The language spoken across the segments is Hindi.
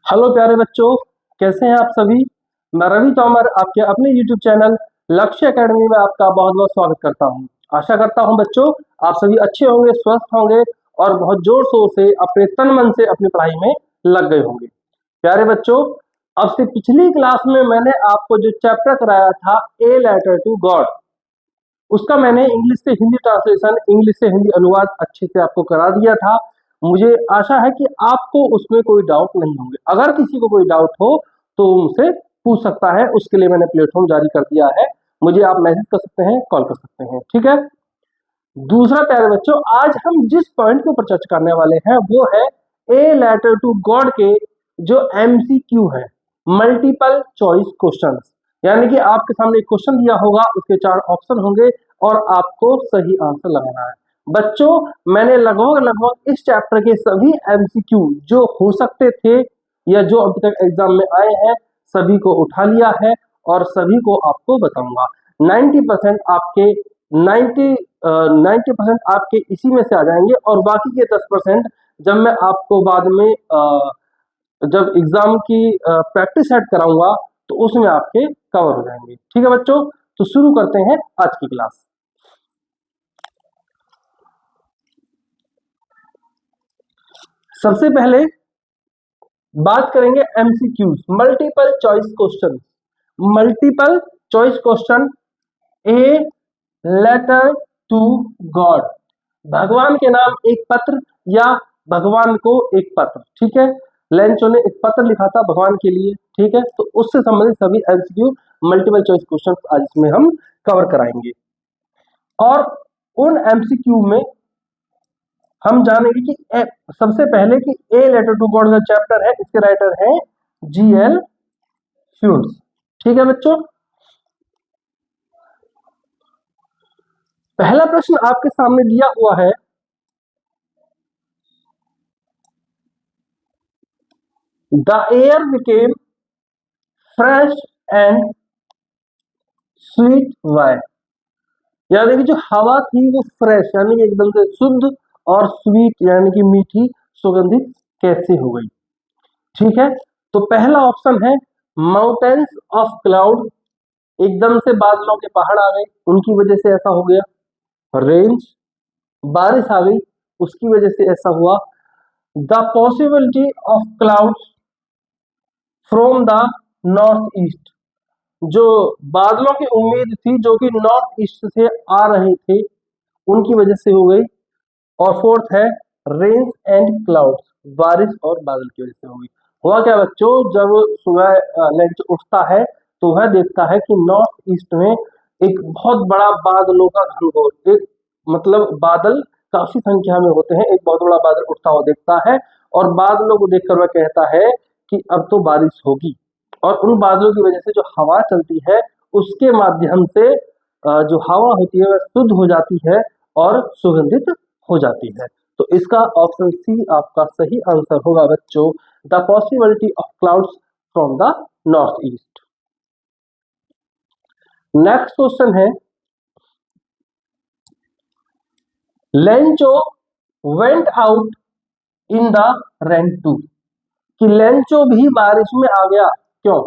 हेलो प्यारे बच्चों, कैसे हैं आप सभी। मैं रवि तोमर आपके अपने YouTube चैनल लक्ष्य एकेडमी में आपका बहुत बहुत स्वागत करता हूं। आशा करता हूं बच्चों आप सभी अच्छे होंगे, स्वस्थ होंगे और बहुत जोर शोर से अपने तन मन से अपनी पढ़ाई में लग गए होंगे। प्यारे बच्चों, अब से पिछली क्लास में मैंने आपको जो चैप्टर कराया था ए लेटर टू गॉड, उसका मैंने इंग्लिश से हिंदी ट्रांसलेशन, इंग्लिश से हिंदी अनुवाद अच्छे से आपको करा दिया था। मुझे आशा है कि आपको उसमें कोई डाउट नहीं होंगे। अगर किसी को कोई डाउट हो तो मुझसे पूछ सकता है, उसके लिए मैंने प्लेटफॉर्म जारी कर दिया है। मुझे आप मैसेज कर सकते हैं, कॉल कर सकते हैं, ठीक है। दूसरा प्यारे बच्चों, आज हम जिस पॉइंट के ऊपर चर्चा करने वाले हैं वो है ए लेटर टू गॉड के जो MCQ है, मल्टीपल चॉइस क्वेश्चन। यानी कि आपके सामने एक क्वेश्चन दिया होगा, उसके 4 ऑप्शन होंगे और आपको सही आंसर लगाना है। बच्चों, मैंने लगभग इस चैप्टर के सभी MCQ जो हो सकते थे या जो अभी तक एग्जाम में आए हैं सभी को उठा लिया है और सभी को आपको बताऊंगा। 90% आपके 90% आपके इसी में से आ जाएंगे और बाकी के 10% जब मैं आपको बाद में जब एग्जाम की प्रैक्टिस सेट कराऊंगा तो उसमें आपके कवर हो जाएंगे, ठीक है बच्चों। तो शुरू करते हैं आज की क्लास। सबसे पहले बात करेंगे MCQs, multiple choice question. Multiple choice question, a letter to God, भगवान के नाम एक पत्र या भगवान को एक पत्र, ठीक है। लेंचो ने एक पत्र लिखा था भगवान के लिए, ठीक है। तो उससे संबंधित सभी MCQ मल्टीपल चॉइस क्वेश्चन आज इसमें हम कवर कराएंगे और उन MCQ में हम जानेंगे कि सबसे पहले कि ए लेटर टू गॉड का चैप्टर है, इसके राइटर है GL फ्यूल्स, ठीक है बच्चों। पहला प्रश्न आपके सामने दिया हुआ है, the air became fresh and sweet why, यानी कि जो हवा थी वो फ्रेश यानी कि एकदम से शुद्ध और स्वीट यानी कि मीठी सुगंधित कैसे हो गई, ठीक है। तो पहला ऑप्शन है माउंटेन्स ऑफ क्लाउड, एकदम से बादलों के पहाड़ आ गए उनकी वजह से ऐसा हो गया। रेंज, बारिश आ गई उसकी वजह से ऐसा हुआ। The possibility of clouds from the north east, जो बादलों की उम्मीद थी जो कि नॉर्थ ईस्ट से आ रहे थे उनकी वजह से हो गई। और फोर्थ है रेन्स एंड क्लाउड्स, बारिश और बादल की वजह से हो गई। हुआ क्या बच्चों, जब सुबह लेंच उठता है तो वह देखता है कि नॉर्थ ईस्ट में एक बहुत बड़ा बादलों का घनघोर, एक मतलब बादल काफी संख्या में होते हैं, एक बहुत बड़ा बादल उठता हुआ देखता है और बादलों को देखकर वह कहता है कि अब तो बारिश होगी। और उन बादलों की वजह से जो हवा चलती है उसके माध्यम से जो हवा होती है वह शुद्ध हो जाती है और सुगंधित हो जाती है। तो इसका ऑप्शन सी आपका सही आंसर होगा बच्चों, the possibility of clouds from the north east. Next question है, Lencho went out in the rain to, कि लेंचो भी बारिश में आ गया, क्यों?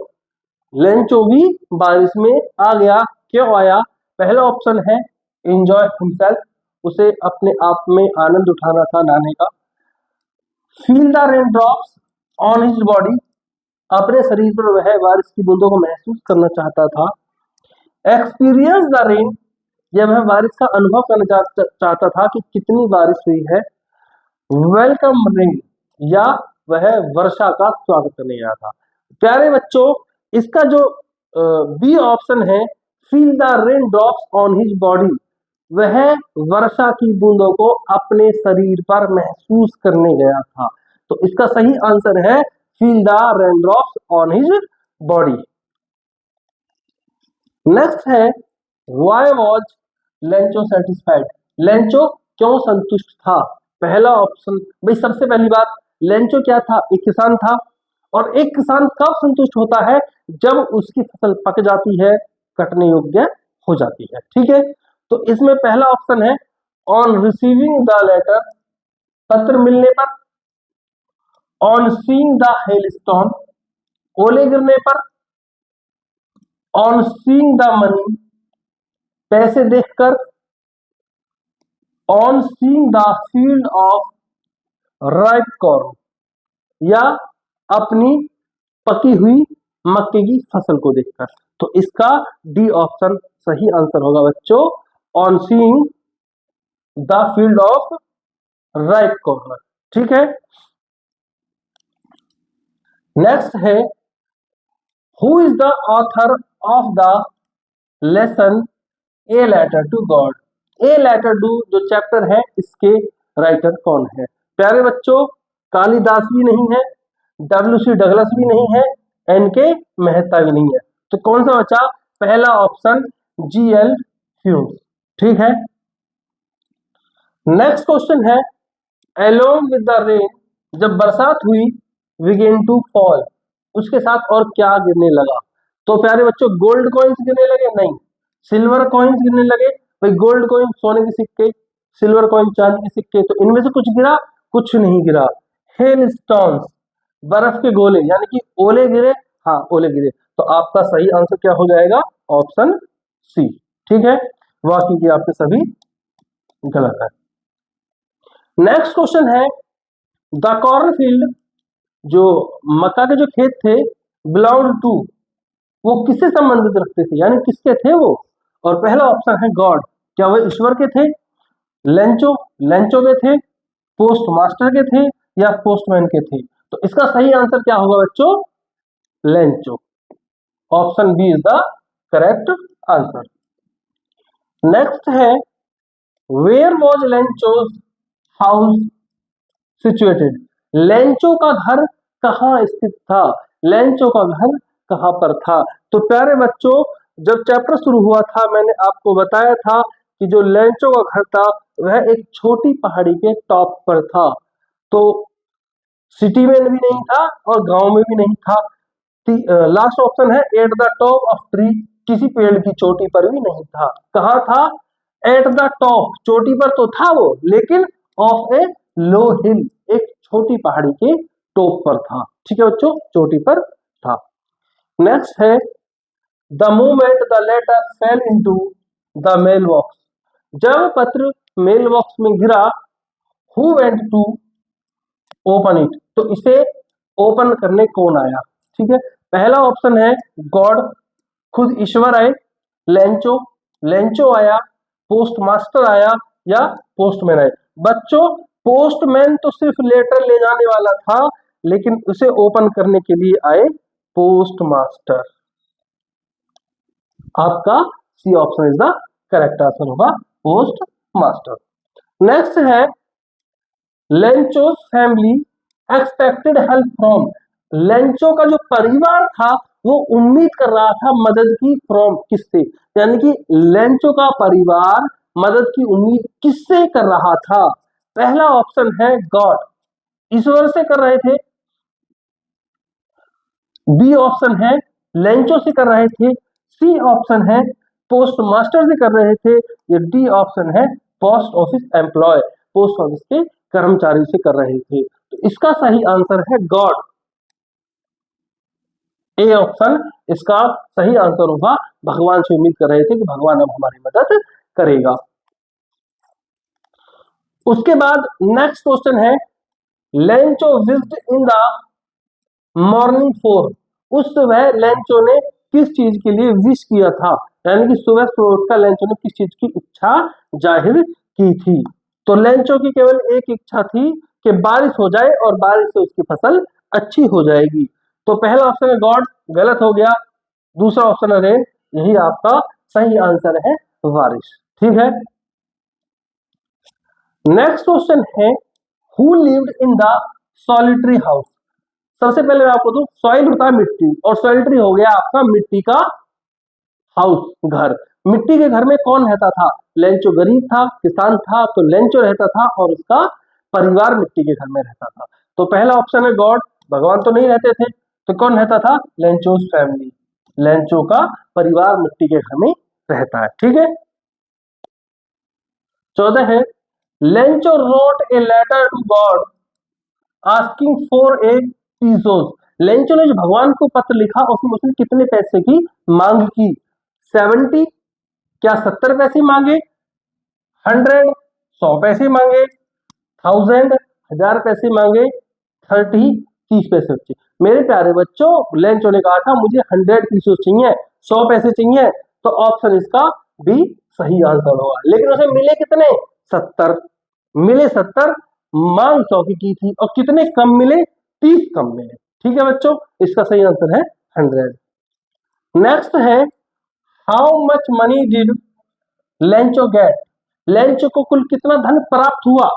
लेंचो भी बारिश में आ गया, क्यों आया? पहला ऑप्शन है एंजॉय हिमसेल्फ, उसे अपने आप में आनंद उठाना था नहाने का। Feel the rain drops on his body, अपने शरीर पर वह बारिश की बूंदों को महसूस करना चाहता था। एक्सपीरियंस द रेन, यह वह बारिश का अनुभव करना चाहता था कि कितनी बारिश हुई है। वेलकम रेन, या वह वर्षा का स्वागत करने गया था। प्यारे बच्चों, इसका जो बी ऑप्शन है feel the rain drops on his body, वह वर्षा की बूंदों को अपने शरीर पर महसूस करने गया था। तो इसका सही आंसर है feel the rain drops on his body. Next है why was Lencho satisfied, Lencho क्यों संतुष्ट था? पहला ऑप्शन, भाई सबसे पहली बात, लेंचो क्या था? एक किसान था। और एक किसान कब संतुष्ट होता है? जब उसकी फसल पक जाती है, कटने योग्य हो जाती है, ठीक है। तो इसमें पहला ऑप्शन है ऑन रिसीविंग द लेटर, पत्र मिलने पर। ऑन सीइंग द हेलस्टॉर्म, ओले गिरने पर, ऑन सीइंग द मनी, पैसे देखकर, on seeing the field of ripe corn, या अपनी पकी हुई मक्के की फसल को देखकर। तो इसका डी ऑप्शन सही आंसर होगा बच्चों, on seeing the field of right corner. ठीक है, नेक्स्ट है, who is the author of the lesson a letter to God. A letter to जो चैप्टर है इसके राइटर कौन है? प्यारे बच्चों, कालिदास भी नहीं है, डब्ल्यू.सी. डगलस भी नहीं है, एन.के. मेहता भी नहीं है। तो कौन सा बचा? पहला ऑप्शन जी.एल. ह्यूम्स। ठीक है, नेक्स्ट क्वेश्चन है, अलोंग विद द रेन, जब बरसात हुई, बिगिन टू फॉल, उसके साथ और क्या गिरने लगा? तो प्यारे बच्चों, गोल्ड कॉइन्स गिरने लगे? नहीं। सिल्वर कॉइन्स गिरने लगे? भाई गोल्ड कॉइन सोने के सिक्के, सिल्वर कॉइन चांदी के सिक्के, तो इनमें से कुछ गिरा? कुछ नहीं गिरा। हेल स्टोन्स, बर्फ के गोले, यानी कि ओले गिरे। हाँ, ओले गिरे। तो आपका सही आंसर क्या हो जाएगा? Option C. ठीक है, बाकी की आपके सभी गलत है। नेक्स्ट क्वेश्चन है, द कॉर्नफील्ड, जो मक्का के जो खेत थे, बिलोंग टू, वो किससे संबंधित रखते थे, यानी किसके थे वो? और पहला ऑप्शन है गॉड, क्या वो ईश्वर के थे? लेंचो, लेंचो के थे? पोस्ट मास्टर के थे या पोस्टमैन के थे? तो इसका सही आंसर क्या होगा बच्चों? Lencho. Option B is the correct answer. Next है, where was Lencho's house situated, Lencho का घर कहाँ स्थित था? लेंचो का घर कहाँ पर था? तो प्यारे बच्चों, जब चैप्टर शुरू हुआ था मैंने आपको बताया था कि जो लेंचो का घर था वह एक छोटी पहाड़ी के टॉप पर था। तो सिटी में भी नहीं था और गांव में भी नहीं था। लास्ट ऑप्शन है at the top of tree, किसी पेड़ की चोटी पर भी नहीं था। कहाँ था? एट द टॉप, चोटी पर तो था वो, लेकिन ऑफ ए लो हिल, एक छोटी पहाड़ी के टॉप पर था। ठीक है बच्चों, चोटी पर था। नेक्स्ट है, the moment the letter fell into the mail box, जब पत्र मेल बॉक्स में गिरा, who went to open it, तो इसे ओपन करने कौन आया? ठीक है, पहला ऑप्शन है गॉड, खुद ईश्वर आए, लेंचो, लेंचो आया, पोस्ट मास्टर आया, या पोस्टमैन आए। बच्चों, पोस्टमैन तो सिर्फ लेटर ले जाने वाला था, लेकिन उसे ओपन करने के लिए आए पोस्ट मास्टर। आपका C option is the correct answer होगा, पोस्ट मास्टर। नेक्स्ट है, Lencho's family expected help from, Lencho का जो परिवार था वो उम्मीद कर रहा था मदद की, फ्रॉम, किससे? यानी कि लेंचो का परिवार मदद की उम्मीद किससे कर रहा था? पहला ऑप्शन है गॉड, ईश्वर से कर रहे थे। बी ऑप्शन है लेंचो से कर रहे थे। सी ऑप्शन है पोस्ट मास्टर से कर रहे थे। या डी ऑप्शन है post office employ, post office के कर्मचारी से कर रहे थे। तो इसका सही आंसर है गॉड। ए ऑप्शन इसका सही आंसर होगा। भगवान से उम्मीद कर रहे थे कि भगवान अब हमारी मदद करेगा। उसके बाद नेक्स्ट क्वेश्चन है, Lencho wished in the morning for, उस सुबह लेंचो ने किस चीज के लिए विश किया था? यानी कि सुबह सुबह उठकर लेंचो ने किस चीज की इच्छा जाहिर की थी? तो लेंचो की केवल एक इच्छा थी कि बारिश हो जाए और बारिश से उसकी फसल अच्छी हो जाएगी। तो पहला ऑप्शन है गॉड, गलत हो गया। दूसरा ऑप्शन है रेन, यही आपका सही आंसर है, बारिश। ठीक है, नेक्स्ट क्वेश्चन है, who lived in the solitary house. सबसे पहले मैं आपको दूं, सॉइल होता है मिट्टी, और सॉलिटरी हो गया आपका मिट्टी का हाउस, घर। मिट्टी के घर में कौन रहता था? लेंचो गरीब था, किसान था, तो लेंचो रहता था और उसका परिवार मिट्टी के घर में रहता था। तो पहला ऑप्शन है गॉड, भगवान तो नहीं रहते थे, तो कौन रहता था? लेंचोस फैमिली, लेंचो का परिवार मिट्टी के घर में रहता है। ठीक है, 14 है, Lencho wrote a letter to God asking for a pesos. Lencho ने जो भगवान को पत्र लिखा उसमें उसने कितने पैसे की मांग की? 70, क्या 70 पैसे मांगे? 100, 100 पैसे मांगे? 1000, 1000 पैसे मांगे? 30, 30 पैसे बच्चे। मेरे प्यारे बच्चों, लेंचो ने कहा था मुझे 100 पीसोस चाहिए, 100 पैसे चाहिए, तो ऑप्शन इसका भी सही आंसर होगा। लेकिन उसे मिले कितने? 70 मिले, 70, मांग 100 की थी, और कितने कम मिले? 30 कम मिले। ठीक है बच्चों, इसका सही आंसर है 100। नेक्स्ट है, how much money did Lencho get? Lencho को कुल कितना धन प्राप्त हुआ?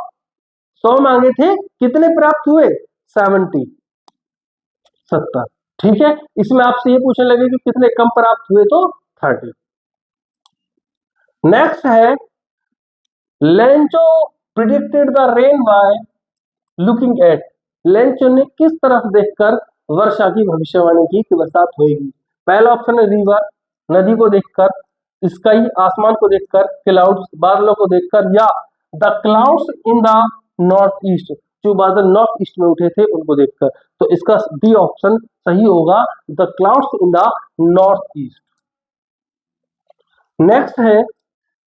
100 मांगे थे, कितने प्राप्त हुए? 70, 70। ठीक है, इसमें आपसे ये पूछने लगे कि कितने कम प्राप्त हुए, तो 30। नेक्स्ट है, Lencho predicted the rain by looking at. Lencho ने किस तरफ देखकर वर्षा की भविष्यवाणी की कि बरसात होगी? पहला ऑप्शन है रिवर, नदी को देखकर, स्काई, आसमान को देखकर, क्लाउड्स, बादलों को देखकर, या the clouds in the north east, जो बादल नॉर्थ ईस्ट में उठे थे उनको देखकर। तो इसका डी ऑप्शन सही होगा, the clouds in the north east. Next है,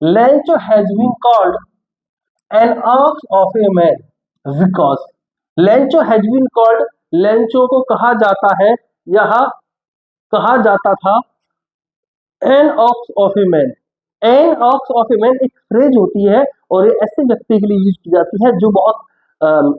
Lencho has been called an ox of a man because. Lencho has been called, Lencho को कहा जाता है, यह कहा जाता था, an ox of a man. An ox of a man एक फ्रेज होती है, और ये ऐसे व्यक्ति के लिए यूज की जाती है जो बहुत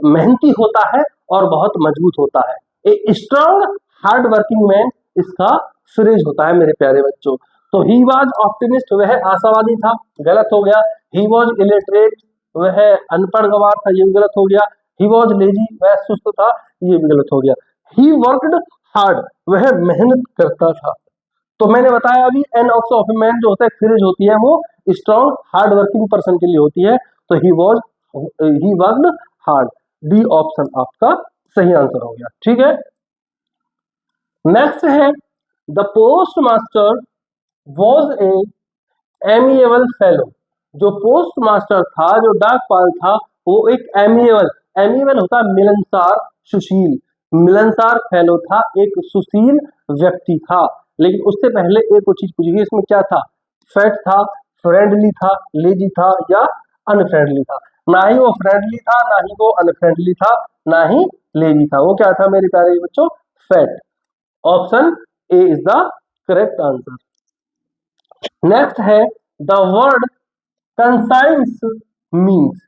मेहनती होता है और बहुत मजबूत होता है। A strong hard working man इसका फ्रेज होता है मेरे प्यारे बच्चों। तो ही वॉज ऑप्टिमिस्ट, वह आशावादी था, गलत हो गया। ही वॉज इलिटरेट, वह अनपढ़ गवार था, ये भी गलत हो गया। ही वॉज लेजी, वह सुस्त था, ये भी गलत हो गया। ही वर्कड हार्ड, वह मेहनत करता था। तो मैंने बताया अभी, N ox of a man जो होता है फ्रेज होती है, वो स्ट्रॉन्ग हार्ड वर्किंग पर्सन के लिए होती है। तो he worked hard, D option आपका सही आंसर हो गया। ठीक है, नेक्स्ट है, the post master was a amiable fellow. जो पोस्ट मास्टर था, जो डाकपाल था, वो एक एमिएबल, एमिएबल होता है मिलनसार, सुशील, मिलनसार फेलो था, एक सुशील व्यक्ति था। लेकिन उससे पहले एक और चीज पूछी गई, इसमें क्या था? फैट था, फ्रेंडली था, लेजी था, या अनफ्रेंडली था? ना ही वो फ्रेंडली था, ना ही वो अनफ्रेंडली था, ना ही लेजी था। वो क्या था मेरे प्यारे बच्चों? Fat. Option A is the correct answer. Next है, द वर्ड कंसाइंस मीन्स,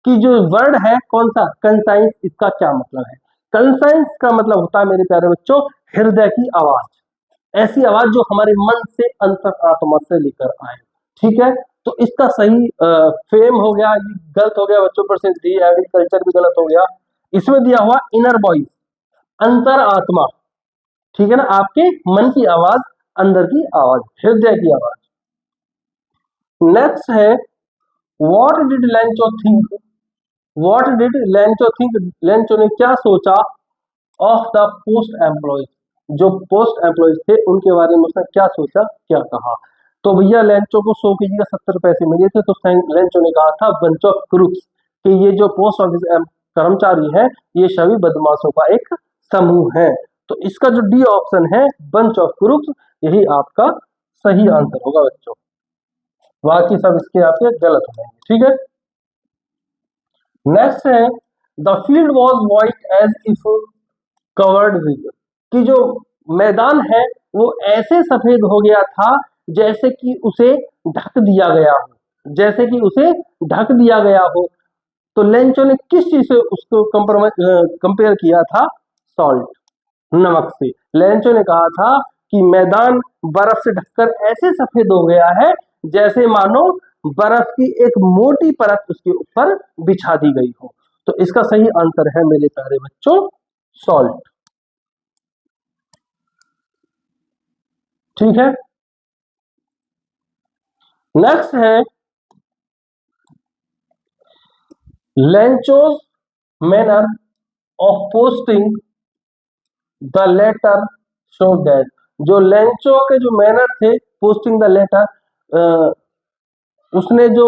कि जो वर्ड है कौन सा? कंसाइंस, इसका क्या मतलब है? कंसाइंस का मतलब होता है मेरे प्यारे बच्चों, हृदय की आवाज, ऐसी आवाज जो हमारे मन से अंतर आत्मा से लेकर आए। ठीक है, तो इसका सही फेम हो गया, ये गलत हो गया बच्चों पर से डी, एग्रीकल्चर भी गलत हो गया। इसमें दिया हुआ इनर वॉइस, अंतर आत्मा। ठीक है ना, आपके मन की आवाज, अंदर की आवाज, हृदय की आवाज। नेक्स्ट है, what did Lencho think? What did Lencho think? Lencho ने क्या सोचा? ऑफ द पोस्ट एम्प्लॉयज, जो पोस्ट एम्प्लॉयज थे उनके बारे में उसने क्या सोचा, क्या कहा? तो भैया लेंचो को 100 की जगह 70 पैसे मिले थे, तो लेंचो ने कहा था बंच ऑफ क्रूक्स, कि ये जो पोस्ट ऑफिस कर्मचारी है, ये सभी बदमाशों का एक समूह है। तो इसका जो डी ऑप्शन है, बंच ऑफ क्रूक्स, यही आपका सही आंसर होगा बच्चों। बाकी सब इसके आपके गलत हो जाएंगे। ठीक है, नेक्स्ट है, the field was white as if covered with, कि जो मैदान है वो ऐसे सफेद हो गया था जैसे कि उसे ढक दिया गया हो, जैसे कि उसे ढक दिया गया हो। तो लेंचो ने किस चीज से उसको कंपेयर किया था? सॉल्ट, नमक से। लेंचो ने कहा था कि मैदान बर्फ से ढककर ऐसे सफेद हो गया है जैसे मानो बर्फ की एक मोटी परत उसके ऊपर बिछा दी गई हो। तो इसका सही आंसर है मेरे प्यारे बच्चों, सॉल्ट। ठीक है, नेक्स्ट है, Lencho's manner of posting the letter show that. जो लेंचो के जो मैनर थे पोस्टिंग द लेटर, उसने जो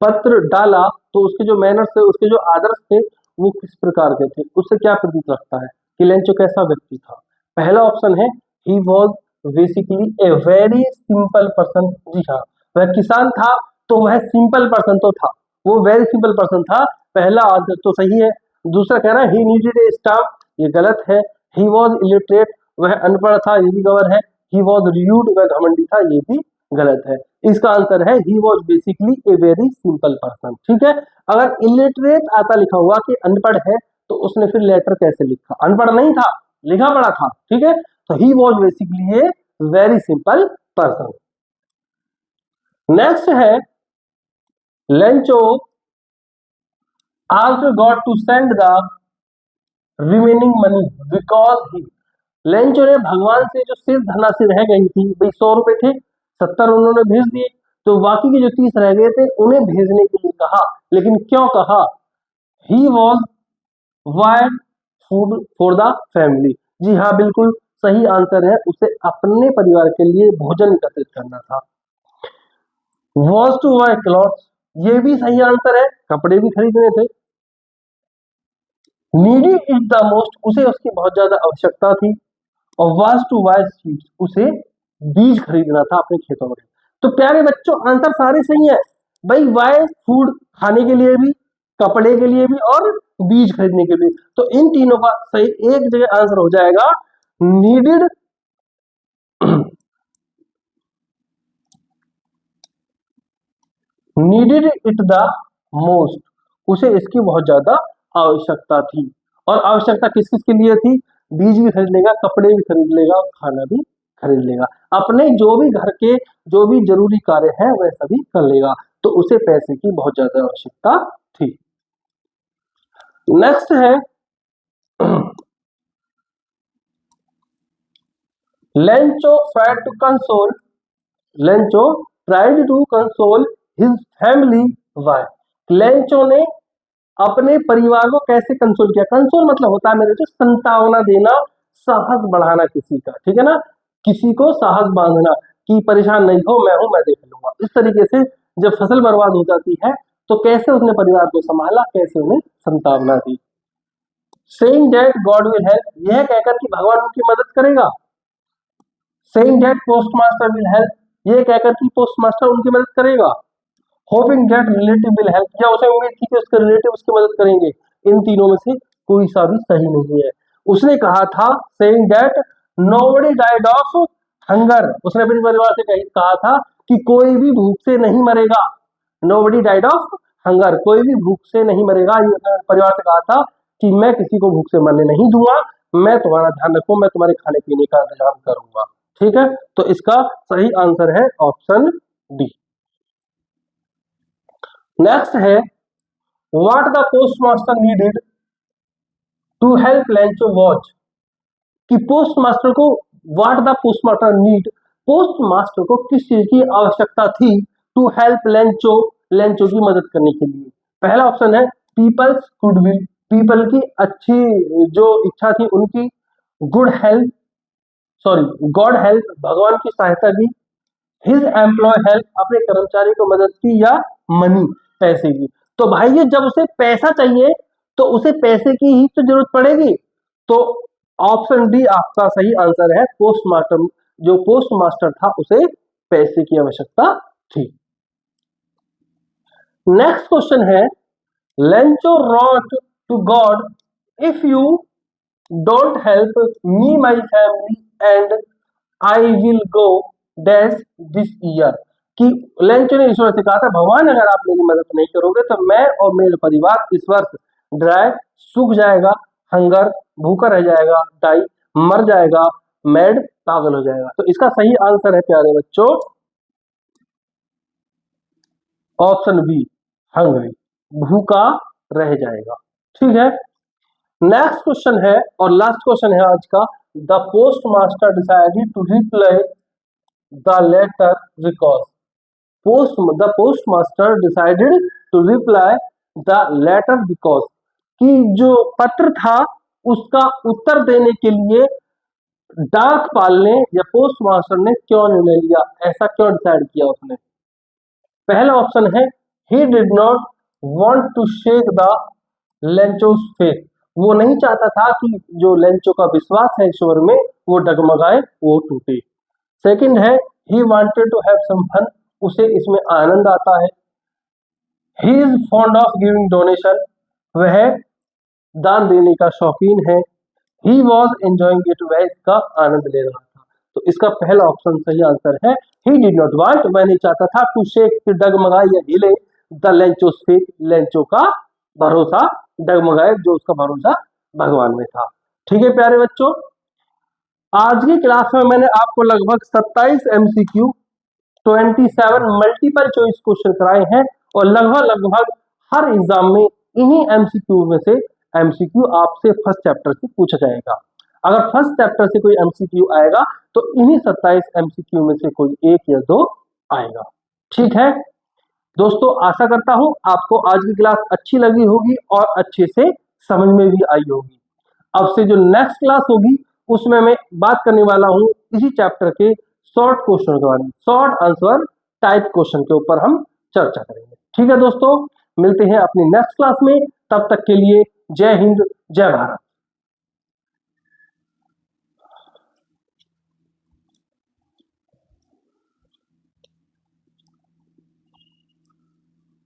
पत्र डाला, तो उसके जो मैनर्स थे, उसके जो आदर्श थे, वो किस प्रकार के थे, उससे क्या प्रतीत रखता है कि लेंचो कैसा व्यक्ति था। पहला ऑप्शन है he was basically a very simple person. जी हाँ, वह किसान था तो वह सिंपल पर्सन तो था, वो वेरी सिंपल पर्सन था, पहला आंसर तो सही है। दूसरा कह रहा है ही नीडेड ए स्टाफ, ये गलत है। ही वॉज इलिटरेट, वह अनपढ़ था, ये भी गलत है। ही वॉज र्यूड, वह घमंडी था, ये भी गलत है। इसका आंसर है he was basically a very simple person. ठीक है, अगर इलिटरेट आता लिखा हुआ कि अनपढ़ है तो उसने फिर लेटर कैसे लिखा, अनपढ़ नहीं था, लिखा पढ़ा था। ठीक है, तो he was basically a very simple person. Next है Lencho asked God to send the remaining money because he, Lencho ने भगवान से जो शेष धनराशि रह गई थी, भाई 100 रुपए थे, 70 उन्होंने भेज दिए, तो बाकी के जो 30 रह गए थे उन्हें भेजने के लिए कहा। लेकिन क्यों कहा? He was why food for the family. जी हाँ, बिल्कुल सही आंसर है, उसे अपने परिवार के लिए भोजन एकत्रित करना था। वॉज टू वाई क्लॉथ, ये भी सही आंसर है, कपड़े भी खरीदने थे। नीडी इज द मोस्ट, उसे उसकी बहुत ज्यादा आवश्यकता थी। और वाज टू वाई सीड्स, उसे बीज खरीदना था अपने खेतों में। तो प्यारे बच्चों, आंसर सारे सही है भाई, वाई फूड खाने के लिए भी, कपड़े के लिए भी और बीज खरीदने के लिए। तो इन तीनों का सही एक जगह आंसर हो जाएगा needed needed it the most, उसे इसकी बहुत ज्यादा आवश्यकता थी। और आवश्यकता किस किस के लिए थी? बीज भी खरीद लेगा, कपड़े भी खरीद लेगा और खाना भी खरीद लेगा, अपने जो भी घर के जो भी जरूरी कार्य है वह सभी कर लेगा, तो उसे पैसे की बहुत ज्यादा आवश्यकता थी। नेक्स्ट है Lencho tried to console, Lencho tried to console his family why, Lencho ने अपने परिवार को कैसे कंसोल किया? कंसोल मतलब होता है मेरे जो संतावना देना, साहस बढ़ाना किसी का, ठीक है ना, किसी को साहस बांधना कि परेशान नहीं हो, मैं देख लूंगा। इस तरीके से जब फसल बर्बाद हो जाती है तो कैसे उसने परिवार को संभाला, कैसे उन्हें संतावना दी। Saying that God will help, यह कहकर कि भगवान उनकी मदद करेगा। Saying that postmaster will help, यह कहकर कि पोस्टमास्टर उनकी मदद करेगा। Hoping that relative will help, या उसे उम्मीद थी कि उसके रिलेटिव उसकी मदद करेंगे। इन तीनों में से कोई सा भी सही नहीं है। उसने कहा था saying that nobody died of hunger, उसने अपने परिवार से कहा था कि कोई भी भूख से नहीं मरेगा। नोबडी डाइड ऑफ हंगर, कोई भी भूख से नहीं मरेगा। परिवार से कहा था कि मैं किसी को भूख से मरने नहीं दूंगा, मैं तुम्हारा ध्यान रखूं, मैं तुम्हारे खाने पीने का इंतजाम करूंगा। ठीक है, तो इसका सही आंसर है ऑप्शन डी। नेक्स्ट है what the postmaster needed to help Lencho watch, कि पोस्टमास्टर को what the postmaster need, postmaster को किस चीज की आवश्यकता थी टू हेल्प लेंचो, लेंचो की मदद करने के लिए। पहला ऑप्शन है पीपल्स गुडविल, पीपल की अच्छी जो इच्छा थी उनकी, good help sorry God help, भगवान की सहायता की, हिज एम्प्लॉय हेल्प, अपने कर्मचारी को मदद की, या मनी, पैसे की। तो भाई ये जब उसे पैसा चाहिए तो उसे पैसे की ही तो जरूरत पड़ेगी, तो ऑप्शन डी आपका सही आंसर है। पोस्टमास्टर, जो पोस्टमास्टर था उसे पैसे की आवश्यकता थी। नेक्स्ट क्वेश्चन है Lencho wrote to God if you don't help me my family and I will go dash this year, कि लेंचो ने ईश्वर से कहा था भगवान अगर आप मेरी मदद नहीं करोगे तो मैं और मेरे परिवार इस वर्ष ड्राई, सूख जाएगा, हंगर, भूखा रह जाएगा, डाई, मर जाएगा, मैड, पागल हो जाएगा। तो इसका सही आंसर है प्यारे बच्चों ऑप्शन बी, हंग्री, भूखा रह जाएगा। ठीक है, नेक्स्ट क्वेश्चन है और लास्ट क्वेश्चन है आज का, the post master decided to reply the letter because, the post master decided to reply the letter because, कि जो पत्र था उसका उत्तर देने के लिए डाकपाल ने या पोस्ट मास्टर ने क्यों निर्णय लिया, ऐसा क्यों डिसाइड किया उसने। पहला ऑप्शन है he did not want to shake the Lencho's faith, वो नहीं चाहता था कि जो लेंचो का विश्वास है ईश्वर में वो डगमगाए, वो टूटे। सेकंड है he wanted to have some fun, उसे इसमें आनंद आता है। He is fond of giving donation, वह दान देने का शौकीन है। ही वॉज एंजॉइंग इट, वह इसका आनंद ले रहा था। तो इसका पहला ऑप्शन सही आंसर है। ही डिड नॉट वांट, वह नहीं चाहता था, टू शेक डगमगाए या हिले, द लेंचोस फेथ, लेंचो का भरोसा डगमगाए, जो उसका भरोसा भगवान में था। ठीक है प्यारे बच्चों, आज की क्लास में मैंने आपको लगभग 27 एमसीक्यू, 27 मल्टीपल चॉइस क्वेश्चन कराए हैं और लगभग हर एग्जाम में इन्हीं एमसीक्यू में से एमसीक्यू आपसे फर्स्ट चैप्टर से पूछा जाएगा। अगर फर्स्ट चैप्टर से कोई एमसीक्यू आएगा तो इन्हीं 27 एमसीक्यू में से कोई एक या दो आएगा। ठीक है दोस्तों, आशा करता हूं आपको आज की क्लास अच्छी लगी होगी और अच्छे से समझ में भी आई होगी। अब से जो नेक्स्ट क्लास होगी उसमें मैं बात करने वाला हूं इसी चैप्टर के शॉर्ट क्वेश्चन के बारे में, शॉर्ट आंसर टाइप क्वेश्चन के ऊपर हम चर्चा करेंगे। ठीक है दोस्तों, मिलते हैं अपनी नेक्स्ट क्लास में, तब तक के लिए जय हिंद, जय भारत।